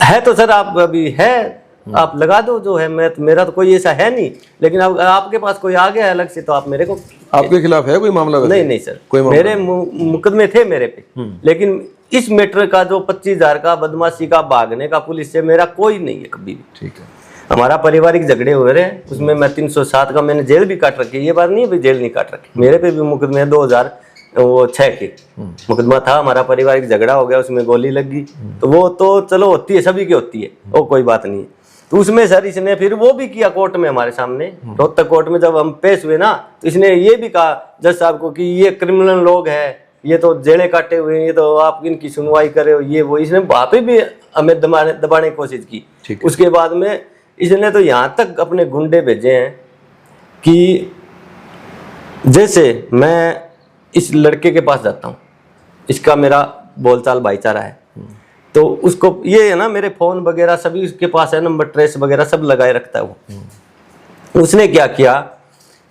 है तो सर आप अभी है, आप लगा दो जो है, मेरा तो कोई ऐसा है नहीं, लेकिन अब आपके पास कोई आ गया अलग से तो आप मेरे को, आपके खिलाफ है कोई मामला? नहीं सर, कोई मेरे मुकदमे थे मेरे पे, लेकिन इस मैटर का जो 25,000 का बदमाशी का भागने का पुलिस से मेरा कोई नहीं है कभी भी। ठीक है। हमारा पारिवारिक झगड़े हो रहे हैं, उसमें मैं 307 का मैंने जेल भी काट रखी है, ये बात नहीं है भाई जेल नहीं काट रखी, मेरे पे भी मुकदमे 2006 के मुकदमा था, हमारा पारिवारिक झगड़ा हो गया, उसमें गोली लग गई, तो वो तो चलो होती है, सभी की होती है, वो कोई बात नहीं है। तो उसमें सर इसने फिर वो भी किया कोर्ट में, हमारे सामने रोहतक कोर्ट में जब हम पेश हुए ना, तो इसने ये भी कहा जज साहब को कि ये क्रिमिनल लोग है, ये तो जेले काटे हुए हैं, ये तो आप इनकी सुनवाई करे हो, ये वो। इसने वहां पे भी हमें दबाने की कोशिश की। ठीक है। उसके बाद में इसने तो यहाँ तक अपने गुंडे भेजे हैं कि जैसे मैं इस लड़के के पास जाता हूँ, इसका मेरा बोलचाल भाईचारा है, तो उसको ये है ना, मेरे फोन वगैरह सभी उसके पास है, नंबर ट्रेस वगैरह सब लगाए रखता है वो। उसने क्या किया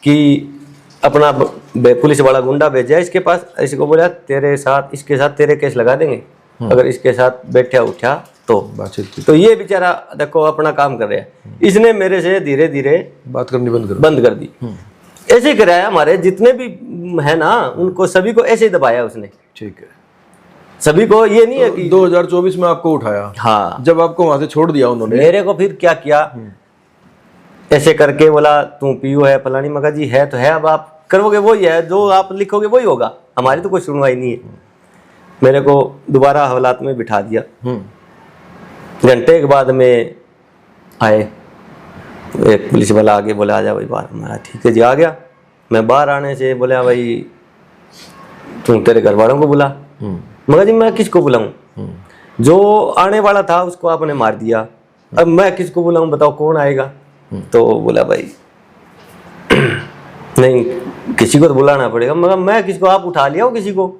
कि अपना पुलिस वाला गुंडा भेजा इसके पास, इसको बोला तेरे साथ, इसके साथ तेरे केस लगा देंगे अगर इसके साथ बैठा उठा तो। बातचीत की। तो ये बेचारा देखो अपना काम कर रहा है, इसने मेरे से धीरे धीरे बात करनी बंद कर दी। ऐसे ही कराया, हमारे जितने भी है ना उनको सभी को ऐसे ही दबाया उसने। ठीक है। सभी को, ये नहीं है कि 2024 में आपको उठाया, हाँ, जब आपको वहां से छोड़ दिया उन्होंने, मेरे को फिर क्या किया, ऐसे करके बोला तू पीओ है फलानी, मगा जी है तो है, अब आप करोगे वही है, जो आप लिखोगे वही होगा, हमारी तो कोई सुनवाई नहीं है। मेरे को दोबारा हवालात में बिठा दिया। घंटे के बाद में आए, एक पुलिस वाला आगे बोला आ जा भाई बाहर। मैं ठीक है जी, आ गया। मैं बाहर आने से बोला भाई तू तेरे घर वालों को बुला। मगर जी मैं किसको बुलाऊं, जो आने वाला था उसको आपने मार दिया, अब मैं किसको बुलाऊं, बताओ कौन आएगा। तो बोला भाई नहीं किसी को तो बुलाना पड़ेगा। मगर मैं किसको, आप उठा लिया हो किसी को,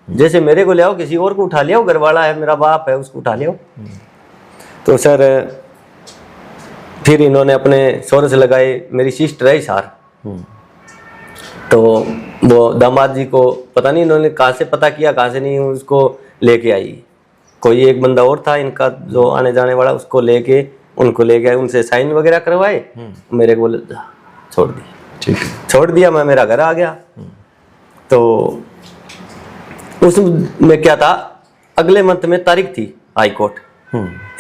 जैसे मेरे को ले आओ, किसी और को उठा लिया हो, घर वाला है मेरा बाप है उसको उठा लिया हो। तो सर फिर इन्होंने अपने सोर्स लगाए, मेरी सिस्टर है सार, तो वो दामाद जी को पता नहीं इन्होंने कहाँ से पता किया कहाँ से नहीं, उसको लेके आई। कोई एक बंदा और था इनका जो आने जाने वाला, उसको लेके उनको लेके आए, उनसे साइन वगैरह करवाए, मेरे को छोड़ दी। ठीक है। छोड़ दिया, मैं मेरा घर आ गया। तो उसमें क्या था, अगले मंथ में तारीख थी हाई कोर्ट,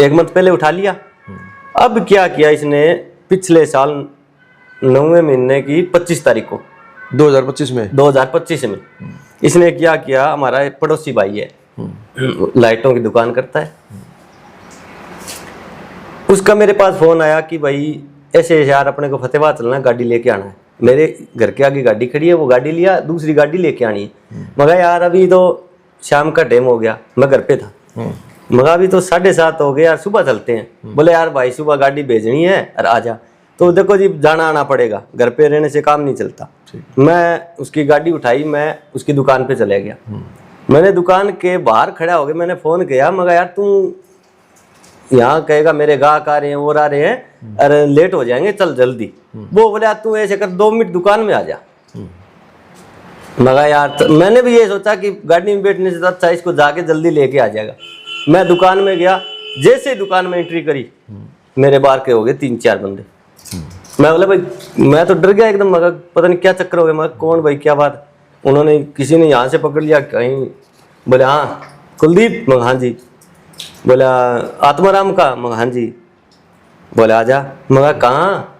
एक मंथ पहले उठा लिया। अब क्या किया इसने, पिछले साल 9वें महीने की 25 तारीख को 2025 में इसने क्या किया, हमारा एक पड़ोसी भाई है, लाइटों की दुकान करता है, उसका मेरे पास फोन आया कि भाई ऐसे यार अपने को फतेहाबाद चलना, गाड़ी लेके आना है। मेरे घर के आगे गाड़ी खड़ी है, वो गाड़ी लिया, दूसरी गाड़ी लेके आनी है। मगर यार अभी तो शाम का टाइम हो गया, मैं घर पे था, मगर अभी तो 7:30 हो गए यार, सुबह चलते हैं। बोले यार भाई सुबह गाड़ी भेजनी है और आजा। तो देखो जी जाना आना पड़ेगा, घर पे रहने से काम नहीं चलता। मैं उसकी गाड़ी उठाई, मैं उसकी दुकान पे चले गया। मैंने दुकान के बाहर खड़ा हो गया, मैंने फोन किया, मगर यार तू यहाँ कहेगा मेरे गाहक आ रहे हैं और आ रहे हैं, अरे लेट हो जाएंगे, चल जल्दी। वो बोले यार तू ऐसे कर 2 मिनट दुकान में आ जा। मगर यार मैंने भी ये सोचा कि गाड़ी में बैठने से अच्छा इसको जाके जल्दी लेके आ जाएगा। मैं दुकान में गया, जैसे दुकान में एंट्री करी, मेरे बाहर के हो गए 3-4 बंदे। मैं बोला भाई, मैं तो डर गया एकदम, मगर पता नहीं क्या चक्कर हो गया। मगर कौन भाई क्या बात, उन्होंने किसी ने यहाँ से पकड़ लिया कहीं। बोले हाँ कुलदीप, मगर हाँ जी। बोला आत्माराम का, मगर हाँ जी। बोले आजा, मगर कहाँ,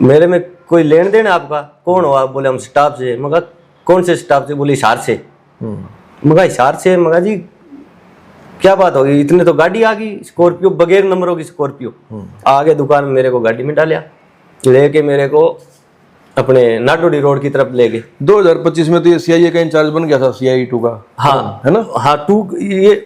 मेरे में कोई लेन देन आपका, कौन हो आप। बोले हम स्टाफ से। मगर कौन से स्टाफ से। बोले हिसार से। मगर हिसार से, मगर जी क्या बात होगी, इतने तो गाड़ी आ गई, स्कॉर्पियो बगैर नंबरों की स्कॉर्पियो। आगे दुकान में मेरे को गाड़ी में डालिया, लेके मेरे को अपने नाटोडी रोड की तरफ ले गए। 2025 में तो ये CIA का इंचार्ज बन गया था, CI 2 का। हाँ है ना। हाँ 2 ये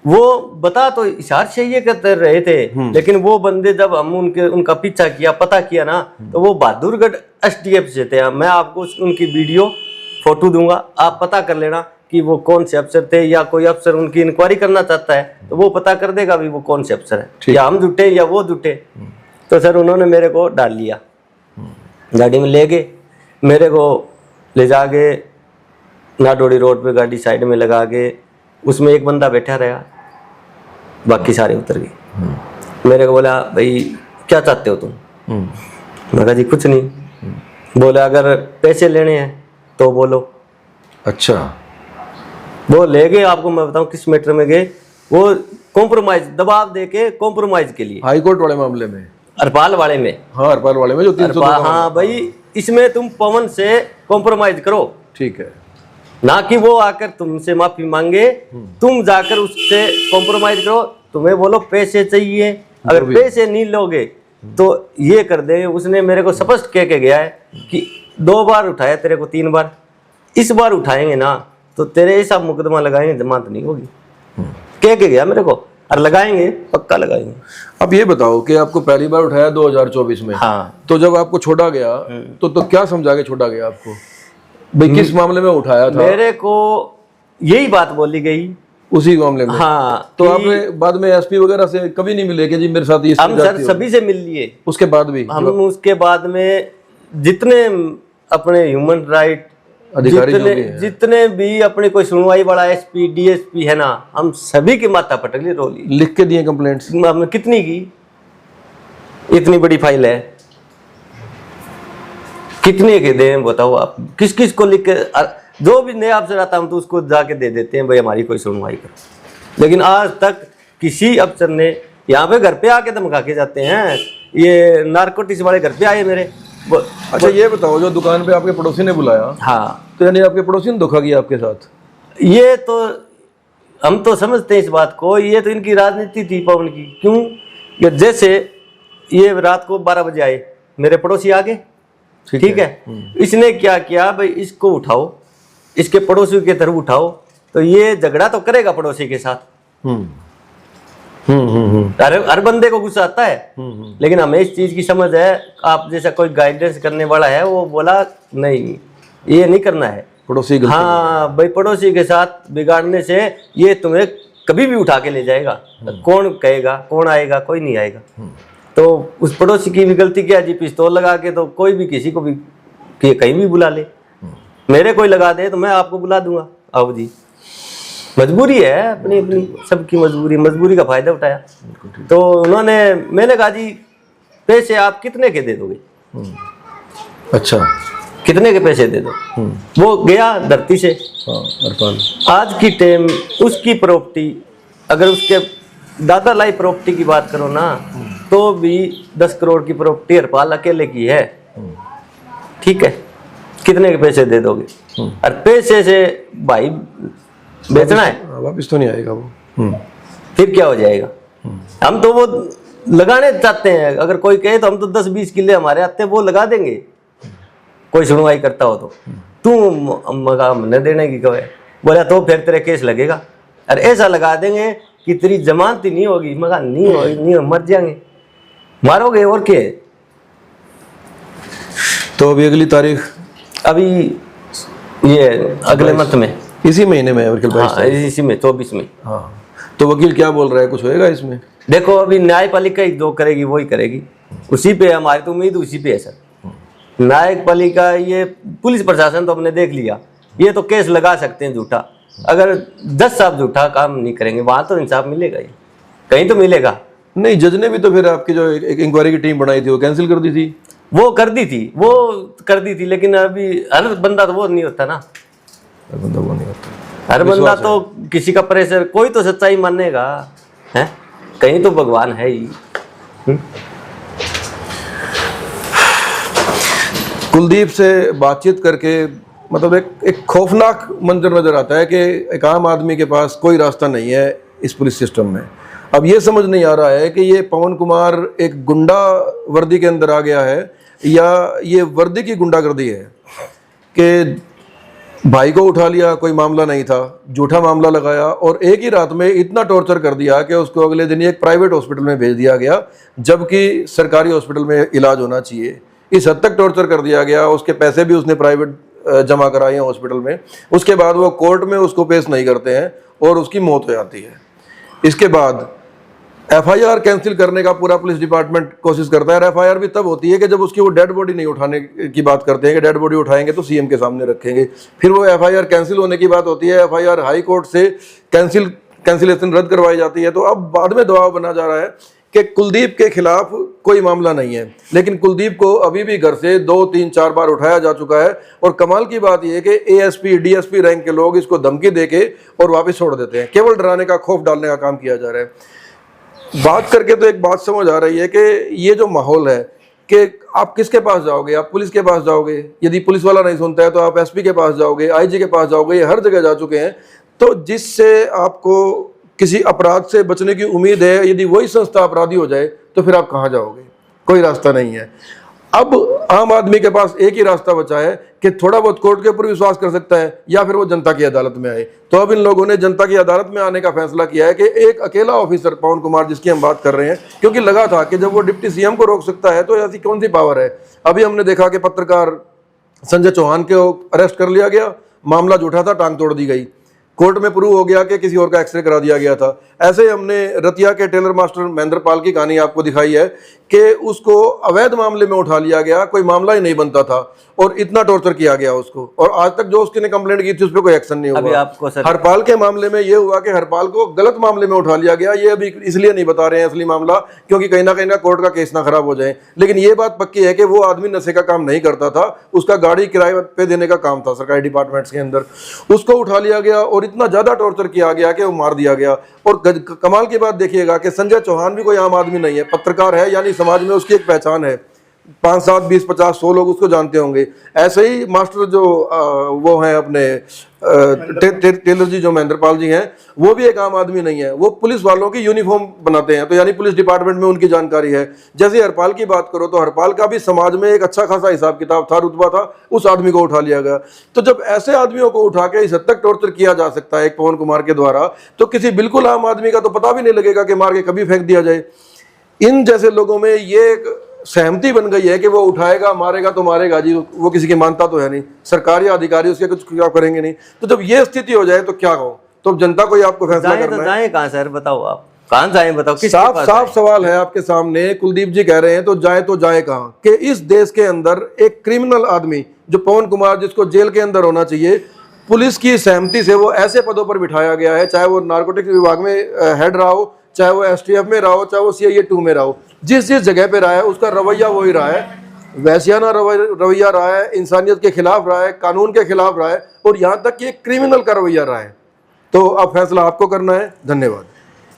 वो बता तो हिसार से ये करते रहे थे, लेकिन वो बंदे जब हम उनका पीछा किया, पता किया ना, तो वो बहादुरगढ़ STF से थे। मैं आपको उनकी वीडियो फोटो दूंगा, आप पता कर लेना कि वो कौन से अफसर थे, या कोई अफसर उनकी इंक्वायरी करना चाहता है तो वो पता कर देगा भी वो कौन से अफसर है, या हम जुटे या वो जुटे। तो सर उन्होंने मेरे को डाल लिया, गाड़ी में ले गए, मेरे को ले जाके नाडोडी रोड पे गाड़ी साइड में लगा के, उसमें एक बंदा बैठा रहा, बाकी सारे उतर गए। मेरे को बोला भाई क्या चाहते हो तुम। मैं कहा जी कुछ नहीं। बोला अगर पैसे लेने हैं तो बोलो। अच्छा। वो ले गए, आपको मैं बताऊं किस मैटर में गए, वो कॉम्प्रोमाइज, दबाव दे के कॉम्प्रोमाइज के लिए, हाई कोर्ट वाले मामले में, अरपाल वाले में। हाँ अरपाल वाले में जो 302। हाँ भाई इसमें तुम पवन से कॉम्प्रोमाइज करो, ठीक है, ना कि वो आकर तुमसे माफी मांगे, तुम जाकर उससे कॉम्प्रोमाइज करो। तुम्हें बोलो पैसे चाहिए, अगर पैसे नहीं लोगे तो ये कर दे। उसने मेरे को स्पष्ट कह के गया है कि 2 बार उठाया तेरे को, 3 बार, इस बार उठाएंगे ना तो तेरे ऐसा मुकदमा लगाएंगे, जमानत नहीं होगी। कह के गया मेरे को, और लगाएंगे, पक्का लगाएंगे। अब ये बताओ कि आपको पहली बार उठाया 2024 में, हाँ। तो जब आपको छोड़ा गया तो क्या समझा के छोड़ा गया आपको, भाई किस मामले में उठाया था? मेरे को यही बात बोली गई उसी मामले में। हाँ। तो आपने बाद में एसपी वगैरह से कभी नहीं मिले कि जी मेरे साथ ये हम सर सभी से मिल लिए, उसके बाद भी हम उसके बाद में जितने अपने ह्यूमन राइट अधिकारी जितने भी अपने कोई सुनवाई वाला एसपी डीएसपी है ना, हम सभी की माथा पटक ली, रोली, लिख के दिए कंप्लेंट्स। हमने कितनी की, इतनी बड़ी फाइल है, कितने के दें बताओ आप, किस किस को लिख के, जो भी नया अफसर आता हम तो उसको जाके दे देते हैं, भाई हमारी कोई सुनवाई करो। लेकिन आज तक किसी अफसर ने, यहाँ पे घर पे आके धमका के जाते हैं, ये नारकोटिक्स वाले घर पे आए मेरे। अच्छा ये बताओ, जो दुकान पे आपके पड़ोसी ने बुलाया, हाँ, तो यानी आपके पड़ोसी ने धोखा किया आपके साथ? ये तो हम तो समझते हैं इस बात को, ये तो इनकी राजनीति थी पवन की। क्यों? ये जैसे ये रात को 12 बजे आए, मेरे पड़ोसी आ गए, ठीक है। इसने क्या किया, भाई इसको उठाओ, इसके पड़ोसी के तरफ उठाओ, तो ये झगड़ा तो करेगा पड़ोसी के साथ। हर बंदे को गुस्सा आता है, लेकिन हमें इस चीज की समझ है। आप जैसा कोई गाइडेंस करने वाला है, वो बोला नहीं ये नहीं करना है पड़ोसी। हाँ भाई, पड़ोसी के साथ बिगाड़ने से ये तुम्हें कभी भी उठा के ले जाएगा। कौन कहेगा, कौन आएगा? कोई नहीं आएगा। तो उस पड़ोसी की भी गलती क्या जी, पिस्तौल लगा के तो कोई भी किसी को भी कहीं भी बुला ले। मेरे कोई लगा दे तो मैं आपको बुला दूंगा, आओ जी। मजबूरी है, अपनी अपनी सबकी मजबूरी, मजबूरी का फायदा उठाया। तो उन्होंने, मैंने कहा जी पैसे आप कितने के दे दोगे? अच्छा, कितने के पैसे दे दो? वो गया धरती से। आज की टाइम उसकी प्रॉपर्टी, अगर उसके दादा लाई प्रॉपर्टी की बात करो ना, तो भी 10 करोड़ की प्रॉपर्टी हरपाल अकेले की है, ठीक है। कितने के पैसे दे दोगे? और पैसे से भाई बेचना है, वापिस तो नहीं आएगा वो। फिर क्या हो जाएगा? हम तो वो लगाने चाहते हैं, अगर कोई कहे तो हम तो 10-20 किले हमारे आते हैं, वो लगा देंगे। कोई सुनवाई करता हो तो तू मगा हमने देने की कहे, बोला तो फिर तेरे केस लगेगा, और ऐसा लगा देंगे कि तेरी जमानत ही नहीं होगी। मगा नहीं होगी, नहीं मर जाएंगे, मारोगे और क्या। तो अभी अगली तारीख, अभी ये अगले मंथ में, इसी महीने में वकील भाई? हाँ, इसी में 24 में। हाँ, तो वकील क्या बोल रहा है, कुछ होएगा इसमें? देखो अभी न्यायपालिका ही जो करेगी वही करेगी, उसी पे हमारी तो उम्मीद उसी पे है सर। न्यायपालिका, ये पुलिस प्रशासन तो हमने देख लिया, ये तो केस लगा सकते हैं झूठा। अगर 10 साहब झूठा काम नहीं करेंगे, वहां तो इंसाफ मिलेगा ही, कहीं तो मिलेगा नहीं। जज ने भी तो फिर आपकी जो एक इंक्वायरी की टीम बनाई थी वो कैंसिल कर दी थी। वो कर दी थी, लेकिन अभी हर बंदा तो वो नहीं होता ना, हर बंदा वो नहीं होता। हर बंदा तो किसी का प्रेशर, कोई तो सच्चाई मानेगा है, कहीं तो भगवान है ही। कुलदीप से बातचीत करके मतलब एक खौफनाक मंजर नजर आता है कि एक आम आदमी के पास कोई रास्ता नहीं है इस पुलिस सिस्टम में। अब ये समझ नहीं आ रहा है कि ये पवन कुमार एक गुंडा वर्दी के अंदर आ गया है या ये वर्दी की गुंडागर्दी है कि भाई को उठा लिया, कोई मामला नहीं था, झूठा मामला लगाया और एक ही रात में इतना टॉर्चर कर दिया कि उसको अगले दिन एक प्राइवेट हॉस्पिटल में भेज दिया गया, जबकि सरकारी हॉस्पिटल में इलाज होना चाहिए। इस हद तक टॉर्चर कर दिया गया, उसके पैसे भी उसने प्राइवेट जमा कराए हैं हॉस्पिटल में। उसके बाद वो कोर्ट में उसको पेश नहीं करते हैं और उसकी मौत हो जाती है। इसके बाद एफआईआर कैंसिल करने का पूरा पुलिस डिपार्टमेंट कोशिश करता है। एफआईआर भी तब होती है कि जब उसकी वो डेड बॉडी नहीं उठाने की बात करते हैं कि डेड बॉडी उठाएंगे तो सीएम के सामने रखेंगे, फिर वो एफआईआर कैंसिल होने की बात होती है, एफआईआर हाई कोर्ट से कैंसिलेशन रद्द करवाई जाती है। तो अब बाद में दबाव बना जा रहा है कि कुलदीप के खिलाफ कोई मामला नहीं है, लेकिन कुलदीप को अभी भी घर से 2, 3, 4 बार उठाया जा चुका है। और कमाल की बात यह है कि एएसपी डीएसपी रैंक के लोग इसको धमकी देके और वापस छोड़ देते हैं। केवल डराने का, खौफ डालने का काम किया जा रहा है। बात करके तो एक बात समझ आ रही है कि ये जो माहौल है कि आप किसके पास जाओगे, आप पुलिस के पास जाओगे, यदि पुलिस वाला नहीं सुनता है तो आप एसपी के पास जाओगे, आईजी के पास जाओगे, ये हर जगह जा चुके हैं। तो जिससे आपको किसी अपराध से बचने की उम्मीद है, यदि वही संस्था अपराधी हो जाए तो फिर आप कहाँ जाओगे? कोई रास्ता नहीं है। अब आम आदमी के पास एक ही रास्ता बचा है कि थोड़ा बहुत कोर्ट के ऊपर विश्वास कर सकता है या फिर वो जनता की अदालत में आए। तो अब इन लोगों ने जनता की अदालत में आने का फैसला किया है कि एक अकेला ऑफिसर पवन कुमार, जिसकी हम बात कर रहे हैं, क्योंकि लगा था कि जब वो डिप्टी सीएम को रोक सकता है तो ऐसी कौन सी पावर है। अभी हमने देखा कि पत्रकार संजय चौहान को अरेस्ट कर लिया गया, मामला झूठा था, टांग तोड़ दी गई, कोर्ट में प्रूव हो गया कि किसी और का एक्सरे करा दिया गया था। ऐसे ही हमने रतिया के टेलर मास्टर महेंद्र पाल की कहानी आपको दिखाई है कि उसको अवैध मामले में उठा लिया गया, कोई मामला ही नहीं बनता था और इतना टॉर्चर किया गया उसको, और आज तक जो उसने कंप्लेंट की थी उस पर कोई एक्शन नहीं अभी हुआ। आपको सर हरपाल के मामले में ये हुआ कि हरपाल को गलत मामले में उठा लिया गया। ये अभी इसलिए नहीं बता रहे हैं असली मामला, क्योंकि कहीं ना कोर्ट का केस ना खराब हो जाए। लेकिन ये बात पक्की है कि वो आदमी नशे का काम नहीं करता था, उसका गाड़ी किराए पे देने का काम था सरकारी डिपार्टमेंट्स के अंदर। उसको उठा लिया गया और इतना ज्यादा टॉर्चर किया गया कि वो मार दिया गया। और कमाल की बात देखिएगा कि संजय चौहान भी कोई आम आदमी नहीं है, पत्रकार है, यानी समाज में उसकी एक पहचान है। 5, 7, 20, 50, 100 लोग उसको जानते होंगे। ऐसे ही मास्टर जो वो हैं अपने टेलर जी, जो महेंद्र पाल जी हैं, वो भी एक आम आदमी नहीं है। वो पुलिस वालों की यूनिफॉर्म बनाते हैं, तो यानी पुलिस डिपार्टमेंट में उनकी जानकारी है। जैसे हरपाल की बात करो तो हरपाल का भी समाज में एक अच्छा खासा हिसाब किताब था, रुतबा था, उस आदमी को उठा लिया गया। तो जब ऐसे आदमियों को उठा के इस हद तक टॉर्चर किया जा सकता है एक पवन कुमार के द्वारा, तो किसी बिल्कुल आम आदमी का तो पता भी नहीं लगेगा कि मार के कभी फेंक दिया जाए। इन जैसे लोगों में ये एक सहमति बन गई है कि वो उठाएगा, मारेगा तो मारेगा जी, वो किसी की मानता तो है नहीं, सरकारी अधिकारी उसके कुछ क्या करेंगे नहीं। तो जब ये स्थिति हो जाए तो क्या हो, तो जनता को ही आपको फैसला जाए करना तो है। जाए कहाँ सर, बताओ आप कहाँ जाए, बताओ किसके साफ पास साफ जाएं? सवाल है आपके सामने। कुलदीप जी कह रहे हैं तो जाए कहाँ, कि इस देश के अंदर एक क्रिमिनल आदमी जो पवन कुमार, जिसको जेल के अंदर होना चाहिए, पुलिस की सहमति से वो ऐसे पदों पर बिठाया गया है, चाहे वो नारकोटिक्स विभाग में हेड रहा हो, चाहे वो STF में रहा हो, चाहे वो CIA 2 में रहा हो, जिस जगह पे रहा है उसका रवैया वही रहा है, वैश्याना रवैया रहा है, इंसानियत के खिलाफ रहा है, कानून के खिलाफ रहा है, और यहाँ तक कि एक क्रिमिनल का रवैया रहा है। तो अब फैसला आपको करना है। धन्यवाद।